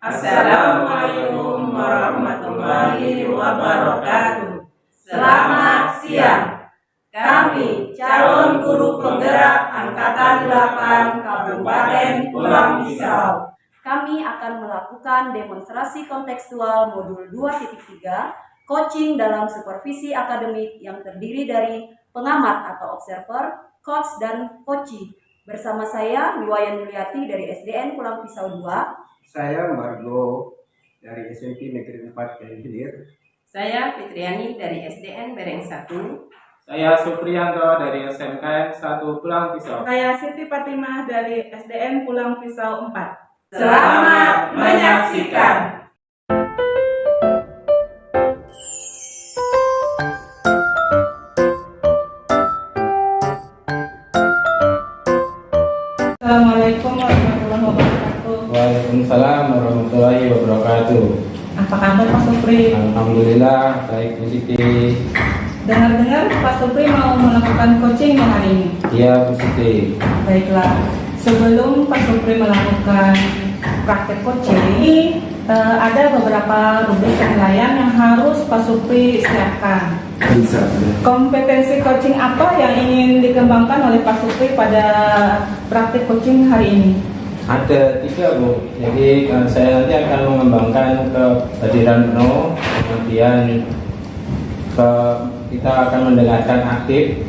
Assalamualaikum warahmatullahi wabarakatuh. Selamat siang. Kami calon guru penggerak Angkatan 8 Kabupaten Pulang Pisau. Kami akan melakukan demonstrasi kontekstual modul 2.3 coaching dalam supervisi akademik yang terdiri dari pengamat atau observer, coach, dan coachee. Bersama saya Niwayan Yuliati dari SDN Pulang Pisau 2. Saya Margo dari SMP Negeri 4 Kenhilir. Saya Fitriani dari SDN Bereng 1. Saya Supriyanto dari SMKN 1 Pulang Pisau. Saya Siti Fatimah dari SDN Pulang Pisau 4. Selamat menyaksikan. Assalamualaikum warahmatullahi wabarakatuh. Waalaikumsalam warahmatullahi wabarakatuh. Apa kabar Pak Supri? Alhamdulillah baik Bu Siti. Dengar-dengar Pak Supri mau melakukan coaching hari ini. Iya Bu Siti. Baiklah, sebelum Pak Supri melakukan praktek coaching, ada beberapa rubrik penilaian yang harus Pak Supri siapkan. Kompetensi coaching apa yang ingin dikembangkan oleh Pak Supri pada praktek coaching hari ini? Ada 3 Bu. Jadi saya nanti akan mengembangkan kehadiran penuh, kemudian kita akan mendengarkan aktif.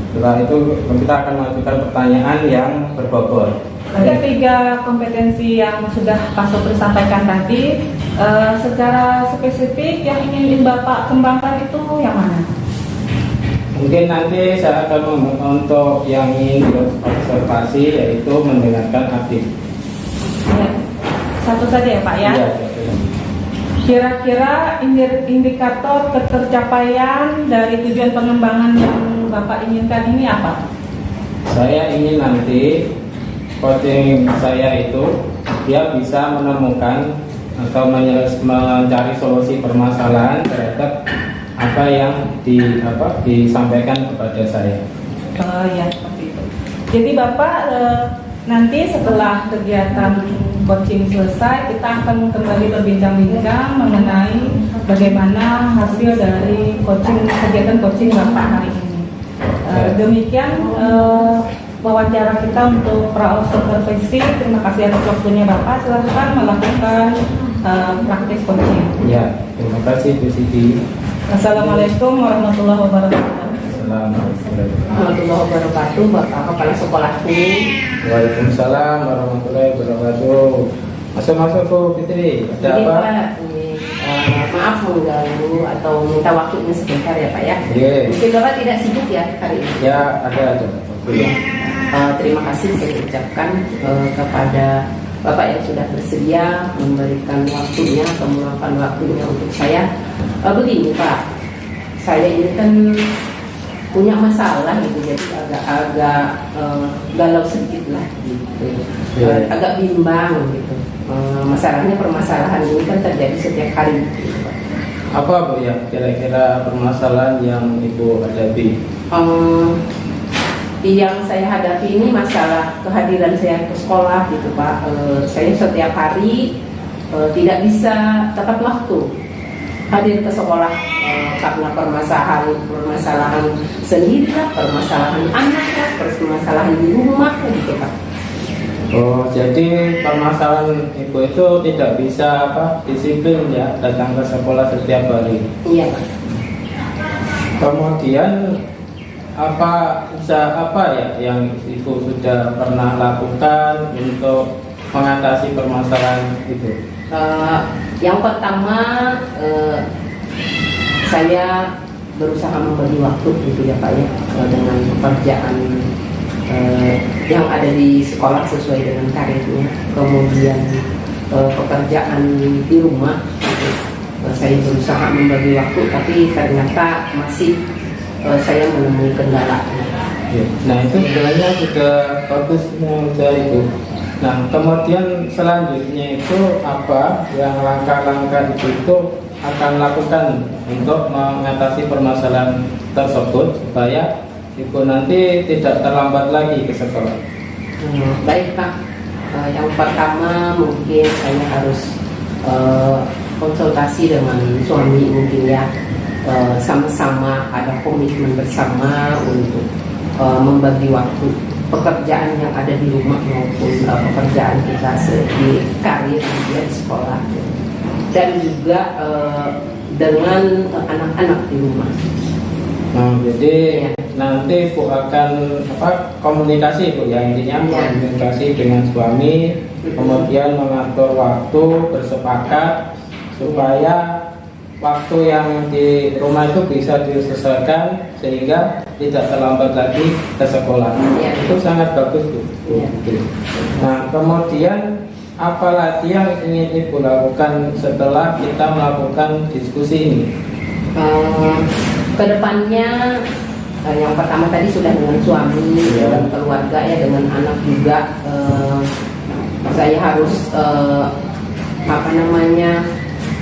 Setelah itu kita akan mengajukan pertanyaan yang berbobot. Ada 3 kompetensi yang sudah Pak Supri sampaikan tadi. Secara spesifik yang ingin Bapak kembangkan itu yang mana? Mungkin nanti saya akan untuk yang ingin observasi yaitu mendengarkan aktif. Ya, satu saja ya Pak ya. Iya. Kira-kira indikator ketercapaian dari tujuan pengembangan yang Bapak inginkan ini apa? Saya ingin nanti coaching saya itu dia bisa menemukan atau mencari solusi permasalahan terhadap apa yang disampaikan kepada saya. Ya seperti itu. Jadi Bapak nanti setelah kegiatan coaching selesai kita akan kembali berbincang-bincang mengenai bagaimana hasil dari kegiatan coaching Bapak hari ini. Demikian wawancara kita untuk pra-supervisi. Terima kasih atas waktunya Bapak. Silakan melakukan praktis coaching. Ya, terima kasih Bu Siti. Assalamualaikum warahmatullahi wabarakatuh. Assalamualaikum Warahmatullahi wabarakatuh, Bapak Kepala Sekolahku. Waalaikumsalam warahmatullahi wabarakatuh. Masuk Bu Fitri. Ada Jadi apa? Pak, maaf mengganggu atau minta waktunya sebentar ya Pak ya. Iya. Mungkin Bapak tidak sibuk ya hari ini. Ya, ada waktu ya. Terima kasih saya ucapkan kepada Bapak yang sudah bersedia memberikan waktunya atau meluangkan waktunya untuk saya. Begini Pak, saya ini kan punya masalah gitu, jadi agak galau sedikit lah gitu. Agak bimbang gitu. Masalahnya permasalahan ini kan terjadi setiap hari gitu, Pak. Apa Bu ya kira-kira permasalahan yang Ibu hadapi? Yang saya hadapi ini masalah kehadiran saya ke sekolah gitu Pak. Saya setiap hari tidak bisa tepat waktu hadir ke sekolah karena permasalahan sendiri lah, permasalahan anak lah, permasalahan di rumah gitu Pak. Oh, jadi permasalahan Ibu itu tidak bisa disiplin ya datang ke sekolah setiap hari. Iya Pak. Kemudian apa ya yang Ibu sudah pernah lakukan untuk mengatasi permasalahan itu? Yang pertama saya berusaha memberi waktu gitu ya Pak ya dengan pekerjaan yang ada di sekolah sesuai dengan karirnya. Kemudian pekerjaan di rumah gitu. Saya berusaha memberi waktu tapi ternyata masih saya menemui kendala. Nah itu sebenarnya sudah bagusnya itu. Nah kemudian selanjutnya itu apa yang langkah-langkah itu akan lakukan untuk mengatasi permasalahan tersebut supaya Ibu nanti tidak terlambat lagi ke sekolah? Baik Pak, yang pertama mungkin saya harus konsultasi dengan suami mungkin ya, sama-sama ada komitmen bersama untuk membagi waktu pekerjaan yang ada di rumah maupun pekerjaan kita di karir di sekolah, dan juga dengan anak-anak di rumah. Nah, jadi nanti Bu akan komunikasi Bu ya, intinya komunikasi dengan suami, kemudian mengatur waktu, bersepakat supaya waktu yang di rumah itu bisa diselesaikan sehingga tidak terlambat lagi ke sekolah. Ya. Itu sangat bagus Bu. Ya. Nah, kemudian apa lagi yang ingin Ibu lakukan setelah kita melakukan diskusi ini? Kedepannya yang pertama tadi sudah dengan suami, dengan keluarga ya, dengan anak juga. Saya harus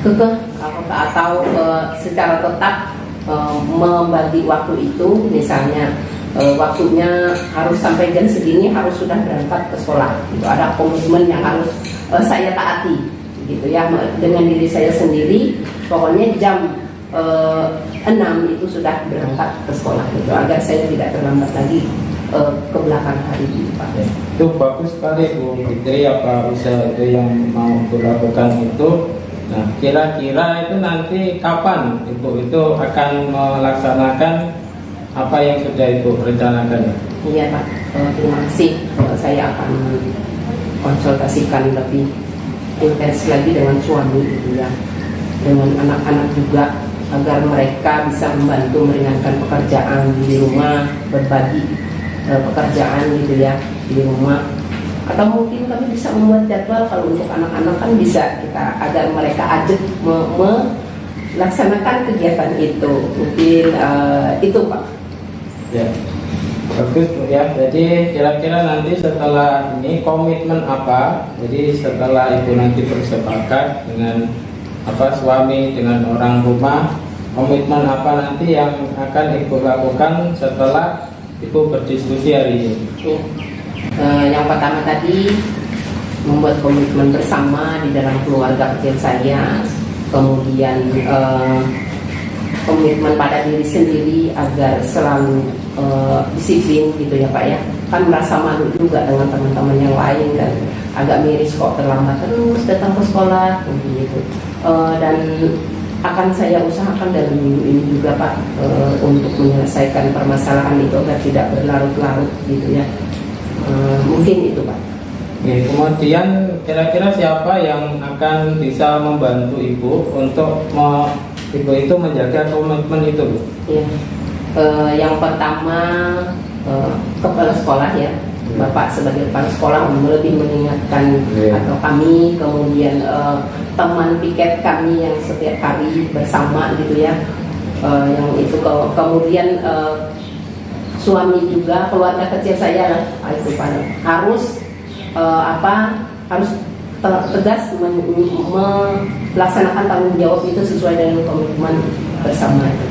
kekeh atau secara tetap membagi waktu itu, misalnya waktunya harus sampai jam segini harus sudah berangkat ke sekolah. Itu ada komitmen yang harus saya taati, gitu ya, dengan diri saya sendiri. Pokoknya jam 6 itu sudah berangkat ke sekolah, gitu, agar saya tidak terlambat lagi ke belakang hari ini, Pak. Itu bagus sekali Bu Fitri, apa usaha itu yang mau dilakukan itu. Nah, kira-kira itu nanti kapan Ibu itu akan melaksanakan apa yang sudah Ibu rencanakan? Iya Pak, terima kasih. Saya akan konsultasikan lebih intens lagi dengan suami, gitu ya, dengan anak-anak juga, agar mereka bisa membantu meringankan pekerjaan di rumah, berbagi pekerjaan gitu ya di rumah. Atau mungkin kami bisa membuat jadwal, kalau untuk anak-anak kan bisa kita agar mereka ajak melaksanakan kegiatan itu. Mungkin itu Pak. Ya, bagus Bu ya. Jadi kira-kira nanti setelah ini komitmen apa? Jadi setelah Ibu nanti bersepakat dengan suami, dengan orang rumah, komitmen apa nanti yang akan Ibu lakukan setelah Ibu berdiskusi hari ini? Ya. Yang pertama tadi membuat komitmen bersama di dalam keluarga kecil saya, kemudian komitmen pada diri sendiri agar selalu disiplin, gitu ya Pak ya. Kan merasa malu juga dengan teman-teman yang lain kan, agak miris kok terlambat terus datang ke sekolah gitu. Dan akan saya usahakan dalam minggu ini juga Pak, untuk menyelesaikan permasalahan itu agar tidak berlarut-larut, gitu ya. Mungkin itu Pak. Oke, kemudian kira-kira siapa yang akan bisa membantu Ibu untuk Ibu itu menjaga komitmen itu Bu? Ya. Yang pertama kepala sekolah ya, Bapak sebagai kepala sekolah lebih mengingatkan atau kami, kemudian teman piket kami yang setiap hari bersama, gitu ya, yang itu kemudian suami juga, keluarga kecil saya lah, itu Pak, harus harus tegas melaksanakan tanggung jawab itu sesuai dengan komitmen bersama itu.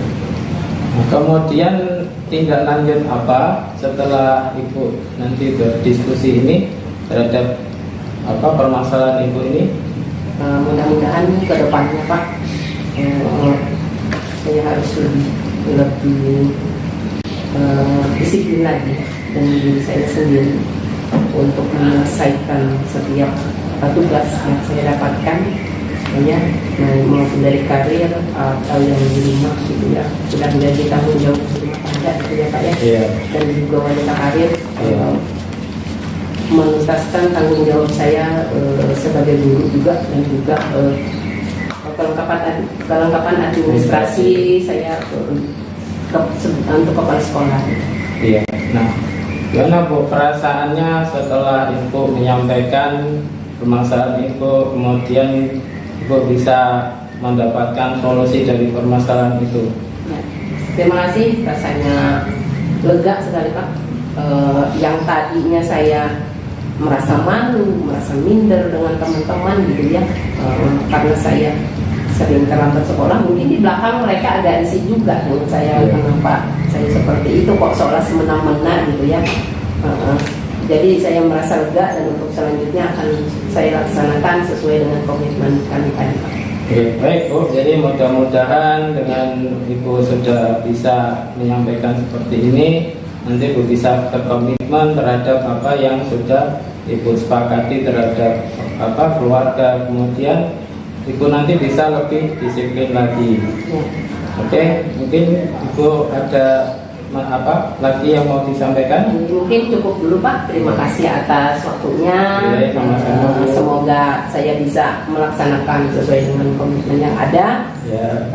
Nah, kemudian tindak lanjut apa setelah Ibu nanti berdiskusi ini terhadap permasalahan Ibu ini? Mudah-mudahan ke depannya Pak, saya harus lebih disiplin lagi dengan diri saya sendiri untuk menyelesaikan setiap tugas yang saya dapatkan, ya, maupun dari karir atau yang di rumah, gitu ya, sudah menjadi tanggung jawab rumah tangga, gitu ya Pak ya. Yeah. Dan juga wanita karir, menuntaskan tanggung jawab saya sebagai guru juga, dan juga kelengkapan administrasi saya untuk kepala sekolah. Iya. Nah, gimana Bu perasaannya setelah Ibu menyampaikan permasalahan Ibu, kemudian Ibu bisa mendapatkan solusi dari permasalahan itu? Ya. Terima kasih, rasanya lega sekali Pak. Yang tadinya saya merasa malu, merasa minder dengan teman-teman, gitu ya, karena saya sering terlambat sekolah. Mungkin di belakang mereka agak risih juga dengan saya, kenapa saya seperti itu, kok seolah semena-mena, gitu ya. Jadi saya merasa lega dan untuk selanjutnya akan saya laksanakan sesuai dengan komitmen kami tadi. Oke, baik Bu. Jadi mudah-mudahan dengan Ibu sudah bisa menyampaikan seperti ini, nanti Ibu bisa berkomitmen terhadap apa yang sudah Ibu sepakati terhadap keluarga. Kemudian Ibu nanti bisa lebih disiplin lagi. Ya. Oke, mungkin Ibu ada lagi yang mau disampaikan? Mungkin cukup dulu Pak. Terima kasih atas waktunya. Oke, sama-sama, Bu. Semoga saya bisa melaksanakan sesuai dengan komitmen yang ada. Ya.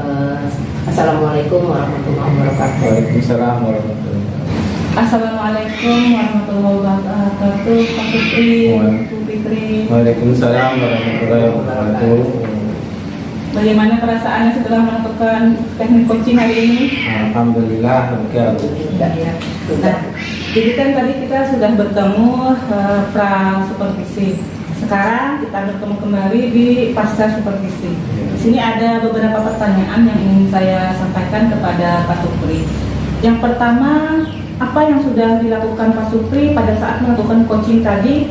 Assalamualaikum warahmatullahi wabarakatuh. Waalaikumsalam warahmatullahi wabarakatuh. Assalamualaikum warahmatullahi wabarakatuh. Pak Fitri, Bu Fitri. Waalaikumsalam warahmatullahi wabarakatuh. Bagaimana perasaannya setelah melakukan teknik coaching hari ini? Alhamdulillah lega. Nah, jadi kan tadi kita sudah bertemu pra supervisi. Sekarang kita bertemu kembali di pasca supervisi. Di sini ada beberapa pertanyaan yang ingin saya sampaikan kepada Pak Supri. Yang pertama, apa yang sudah dilakukan Pak Supri pada saat melakukan coaching tadi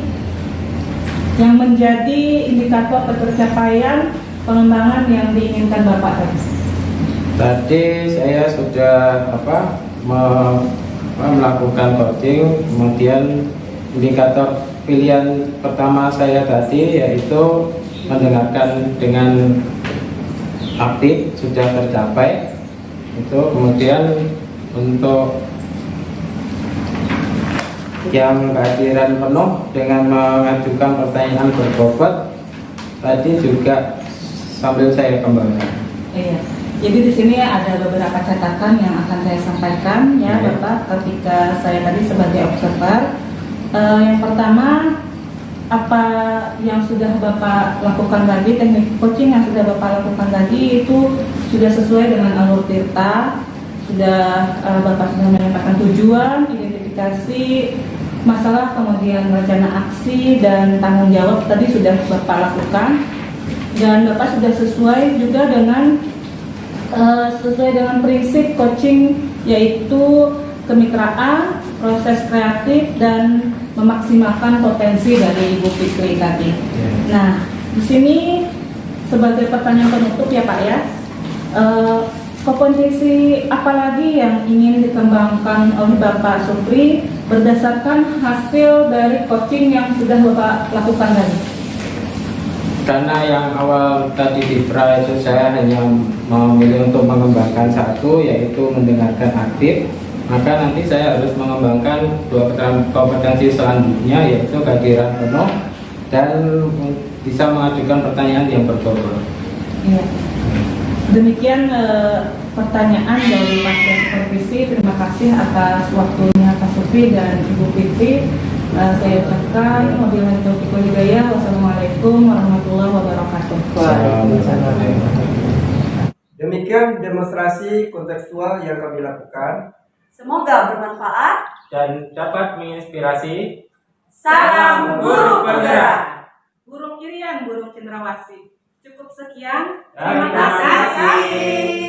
yang menjadi indikator tercapaian pengembangan yang diinginkan Bapak tadi? Tadi saya sudah melakukan coaching, kemudian indikator pilihan pertama saya tadi yaitu mendengarkan dengan aktif sudah tercapai. Itu kemudian untuk yang kehadiran penuh dengan mengajukan pertanyaan berbobot tadi juga sambil saya kembangkan. Iya. Jadi di sini ada beberapa catatan yang akan saya sampaikan ya Bapak ketika saya tadi sebagai observer. Yang pertama, apa yang sudah Bapak lakukan tadi, teknik coaching yang sudah Bapak lakukan tadi itu sudah sesuai dengan alur tirta, sudah Bapak sudah menyampaikan tujuan, identifikasi masalah, kemudian rencana aksi dan tanggung jawab tadi sudah Bapak lakukan. Dan Bapak sudah sesuai juga dengan prinsip coaching, yaitu kemitraan, proses kreatif dan memaksimalkan potensi dari Ibu Fitri tadi. Nah, di sini sebagai pertanyaan penutup ya Pak ya, kompetensi apa lagi yang ingin dikembangkan oleh Bapak Supri berdasarkan hasil dari coaching yang sudah Bapak lakukan tadi? Karena yang awal tadi di pra itu saya hanya memilih untuk mengembangkan satu, yaitu mendengarkan aktif, maka nanti saya harus mengembangkan dua kompetensi selanjutnya, yaitu kehadiran penuh dan bisa mengajukan pertanyaan yang berbobot. Ya. Demikian pertanyaan dari pasca supervisi. Terima kasih atas waktunya Pak Supri dan Ibu Fitri. Saya ucapkan wabillahi taufiq wal hidayah. Wassalamualaikum warahmatullahi wabarakatuh. Demikian demonstrasi kontekstual yang kami lakukan. Semoga bermanfaat Dan dapat menginspirasi. Salam guru penggerak. Burung irian, burung cendrawasih. Cukup sekian. Terima kasih.